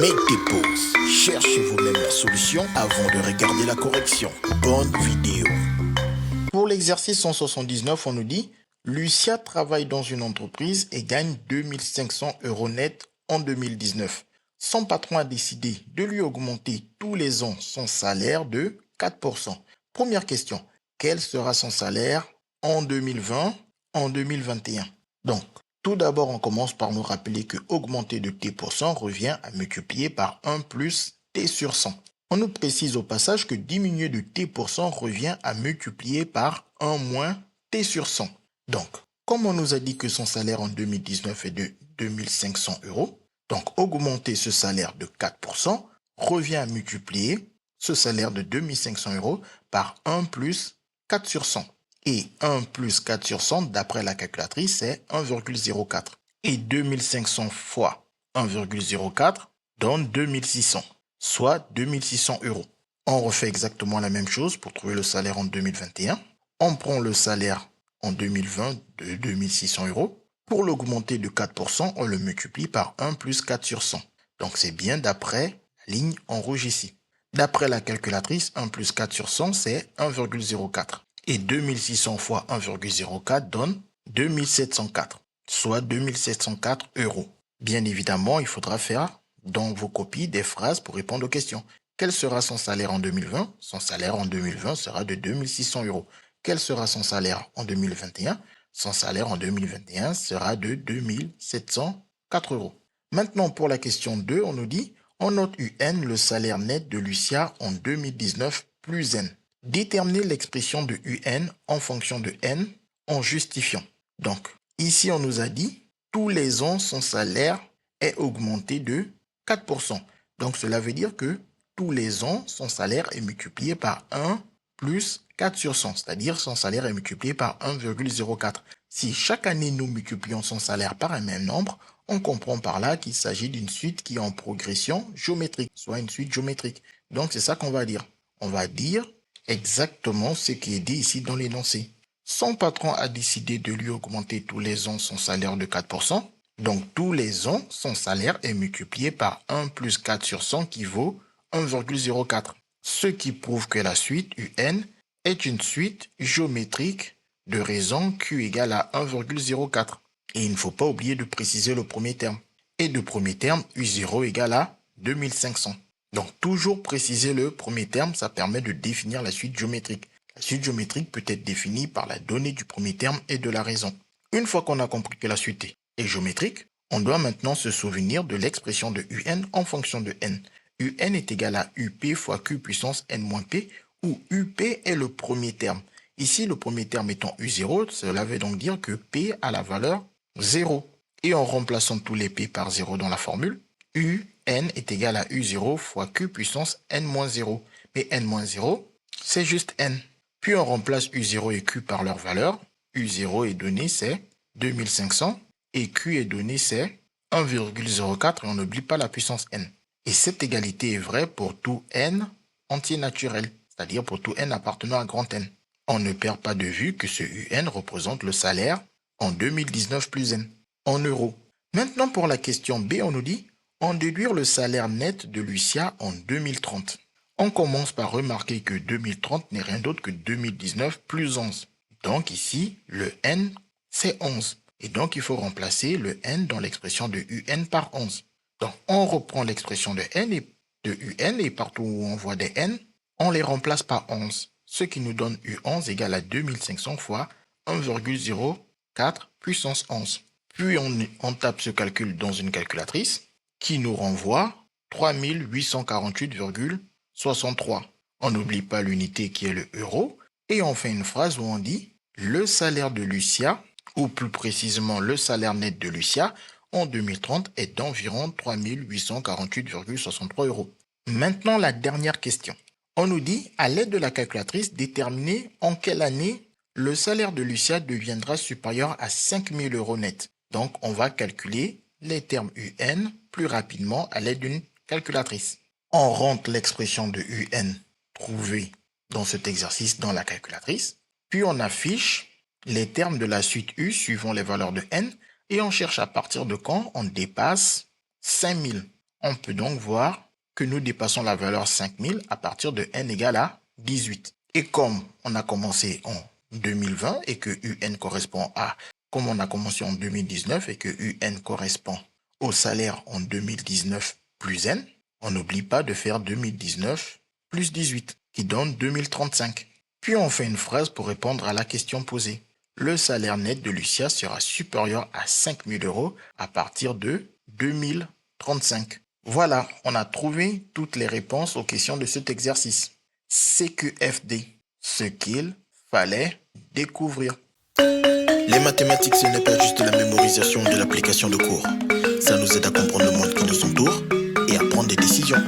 Mettez pause, cherchez vous-même la solution avant de regarder la correction. Bonne vidéo. Pour l'exercice 179, on nous dit Lucia travaille dans une entreprise et gagne 2500 € net en 2019. Son patron a décidé de lui augmenter tous les ans son salaire de 4%. Première question, quel sera son salaire en 2020, en 2021? Donc, tout d'abord, on commence par nous rappeler que augmenter de t% revient à multiplier par 1 plus t sur 100. On nous précise au passage que diminuer de t% revient à multiplier par 1 moins t sur 100. Donc, comme on nous a dit que son salaire en 2019 est de 2500 €, donc augmenter ce salaire de 4% revient à multiplier ce salaire de 2500 € par 1 plus 4 sur 100. Et 1 plus 4 sur 100, d'après la calculatrice, c'est 1,04. Et 2500 fois 1,04 donne 2600, soit 2600 €. On refait exactement la même chose pour trouver le salaire en 2021. On prend le salaire en 2020 de 2600 €. Pour l'augmenter de 4%, on le multiplie par 1 plus 4 sur 100. Donc c'est bien d'après la ligne en rouge ici. D'après la calculatrice, 1 plus 4 sur 100, c'est 1,04. Et 2600 fois 1,04 donne 2704, soit 2704 €. Bien évidemment, il faudra faire dans vos copies des phrases pour répondre aux questions. Quel sera son salaire en 2020? Son salaire en 2020 sera de 2600 €. Quel sera son salaire en 2021? Son salaire en 2021 sera de 2704 €. Maintenant, pour la question 2, on nous dit on note UN le salaire net de Lucia en 2019 plus N. Déterminer l'expression de UN en fonction de N en justifiant. Donc, ici, on nous a dit tous les ans, son salaire est augmenté de 4%. Donc, cela veut dire que tous les ans, son salaire est multiplié par 1 plus 4 sur 100, c'est-à-dire son salaire est multiplié par 1,04. Si chaque année, nous multiplions son salaire par un même nombre, on comprend par là qu'il s'agit d'une suite qui est en progression géométrique, soit une suite géométrique. Donc, c'est ça qu'on va dire. On va dire exactement ce qui est dit ici dans l'énoncé. Son patron a décidé de lui augmenter tous les ans son salaire de 4%. Donc, tous les ans, son salaire est multiplié par 1 plus 4 sur 100 qui vaut 1,04. Ce qui prouve que la suite UN est une suite géométrique de raison Q égale à 1,04. Et il ne faut pas oublier de préciser le premier terme. Et le premier terme, U0 égale à 2500. Donc, toujours préciser le premier terme, ça permet de définir la suite géométrique. La suite géométrique peut être définie par la donnée du premier terme et de la raison. Une fois qu'on a compris que la suite est géométrique, on doit maintenant se souvenir de l'expression de UN en fonction de N. UN est égal à UP fois Q puissance N moins P, où UP est le premier terme. Ici, le premier terme étant U0, cela veut donc dire que P a la valeur 0. Et en remplaçant tous les P par 0 dans la formule, UN est égal à U0 fois Q puissance N-0. Mais N-0, c'est juste N. Puis on remplace U0 et Q par leur valeur. U0 est donné, c'est 2500. Et Q est donné, c'est 1,04. Et on n'oublie pas la puissance N. Et cette égalité est vraie pour tout N entier naturel, c'est-à-dire pour tout N appartenant à grand N. On ne perd pas de vue que ce UN représente le salaire en 2019 plus N, en euros. Maintenant, pour la question B, on nous dit en déduire le salaire net de Lucia en 2030. On commence par remarquer que 2030 n'est rien d'autre que 2019 plus 11. Donc ici, le N, c'est 11. Et donc, il faut remplacer le N dans l'expression de UN par 11. Donc, on reprend l'expression de N et de UN et partout où on voit des N, on les remplace par 11. Ce qui nous donne U11 égale à 2500 fois 1,04 puissance 11. Puis, on tape ce calcul dans une calculatrice qui nous renvoie 3848,63. On n'oublie pas l'unité qui est le euro. Et on fait une phrase où on dit le salaire de Lucia, ou plus précisément le salaire net de Lucia, en 2030 est d'environ 3848,63 €. Maintenant, la dernière question. On nous dit, à l'aide de la calculatrice, déterminer en quelle année le salaire de Lucia deviendra supérieur à 5000 € net. Donc, on va calculer les termes UN plus rapidement à l'aide d'une calculatrice. On rentre l'expression de UN trouvée dans cet exercice dans la calculatrice, puis on affiche les termes de la suite U suivant les valeurs de N et on cherche à partir de quand on dépasse 5000. On peut donc voir que nous dépassons la valeur 5000 à partir de n égale à 18. Et comme on a commencé en 2020 et que UN correspond à, comme on a commencé en 2019 et que UN correspond au salaire en 2019 plus N, on n'oublie pas de faire 2019 plus 18, qui donne 2035. Puis on fait une phrase pour répondre à la question posée. Le salaire net de Lucia sera supérieur à 5000 € à partir de 2035. Voilà, on a trouvé toutes les réponses aux questions de cet exercice. CQFD, ce qu'il fallait découvrir. Les mathématiques, ce n'est pas juste la mémorisation de l'application de cours. Ça nous aide à comprendre le monde qui nous entoure et à prendre des décisions.